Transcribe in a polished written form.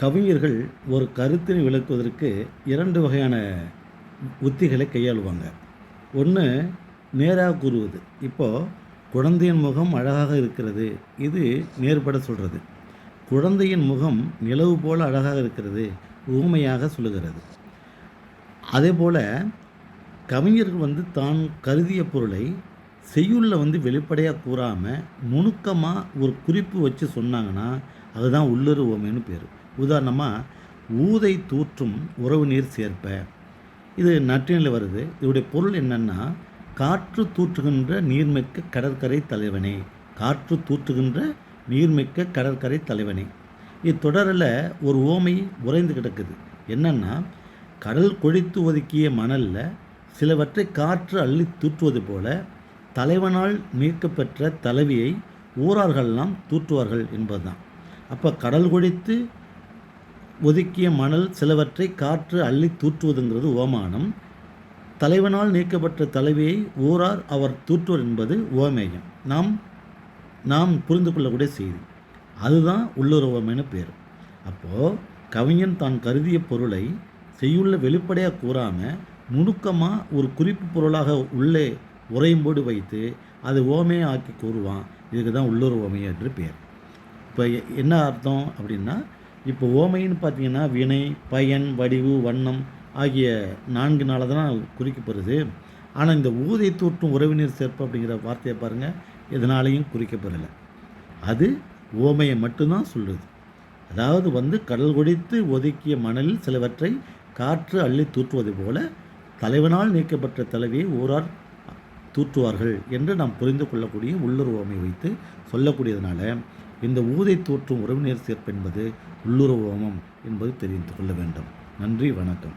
கவிஞர்கள் ஒரு கருத்தினை விளக்குவதற்கு 2 வகையான உத்திகளை கையாளுவாங்க. ஒன்று நேராக கூறுவது. இப்போது குழந்தையின் முகம் அழகாக இருக்கிறது, இது நேர்பட சொல்கிறது. குழந்தையின் முகம் நிலவு போல அழகாக இருக்கிறது, ஊமையாக சொல்லுகிறது. அதேபோல் கவிஞர்கள் தான் கருதிய பொருளை செய்யுளில் வெளிப்படையாக கூறாமல் நுணுக்கமாக ஒரு குறிப்பு வச்சு சொன்னாங்கன்னா அதுதான் உள்ளுறு உவமைன்னு பேர். உதாரணமாக, ஊதை தூற்றும் உறவு நீர் சேர்ப்ப, இது நற்றினில் வருது. இதோடைய பொருள் என்னென்னா, காற்று தூற்றுகின்ற நீர்மிக்க கடற்கரை தலைவனே, காற்று தூற்றுகின்ற நீர்மிக்க கடற்கரை தலைவனே. இத்தொடரில் ஒரு ஓமை உறைந்து கிடக்குது. என்னென்னா, கடல் கொழித்து ஒதுக்கிய மணலில் சிலவற்றை காற்று அள்ளி தூற்றுவது போல தலைவனால் மீட்கப்பெற்ற தலைவியை ஊரார்களெல்லாம் தூற்றுவார்கள் என்பதுதான். அப்போ கடல் கொழித்து ஒதுக்கிய மணல் சிலவற்றை காற்று அள்ளி தூற்றுவதுங்கிறது ஓமானம். தலைவனால் நீக்கப்பட்ட தலைவியை ஊரார் அவர் தூற்றுவர் என்பது ஓமேயம். நாம் புரிந்து கொள்ளக்கூடிய செய்தி. அதுதான் உள்ளுறவமைன்னு பேர். அப்போது கவிஞன் தான் கருதிய பொருளை செய்யுள்ள வெளிப்படையாக கூறாமல் நுணுக்கமாக ஒரு குறிப்பு பொருளாக உள்ளே உரையும்போடு வைத்து அது ஓமையை ஆக்கி கூறுவான். இதுக்கு தான் உள்ளுற ஓமை என்று பேர். இப்போ என்ன அர்த்தம் அப்படின்னா, இப்போ ஓமைன்னு பார்த்தீங்கன்னா வினை, பயன், வடிவு, வண்ணம் ஆகிய 4 நாள தான் குறிக்கப்படுது. ஆனால் இந்த ஊதை தூற்றும் உறவினர் சேர்ப்பு அப்படிங்கிற வார்த்தையை பாருங்கள், எதனாலையும் குறிக்கப்படலை. அது ஓமையை மட்டும்தான் சொல்லுது. அதாவது கடல் கொடித்து ஒதுக்கிய மணலில் சிலவற்றை காற்று அள்ளி தூற்றுவது போல தலைவனால் நீக்கப்பட்ட தலைவியை ஊரார் தூற்றுவார்கள் என்று நாம் புரிந்து கொள்ளக்கூடிய உள்ளுர் ஓமை வைத்து சொல்லக்கூடியதுனால இந்த ஊதை தூற்றும் உறவினர் சேர்ப்பு என்பது உள்ளுர் ஓமம் என்பது தெரிந்து கொள்ள வேண்டும். நன்றி, வணக்கம்.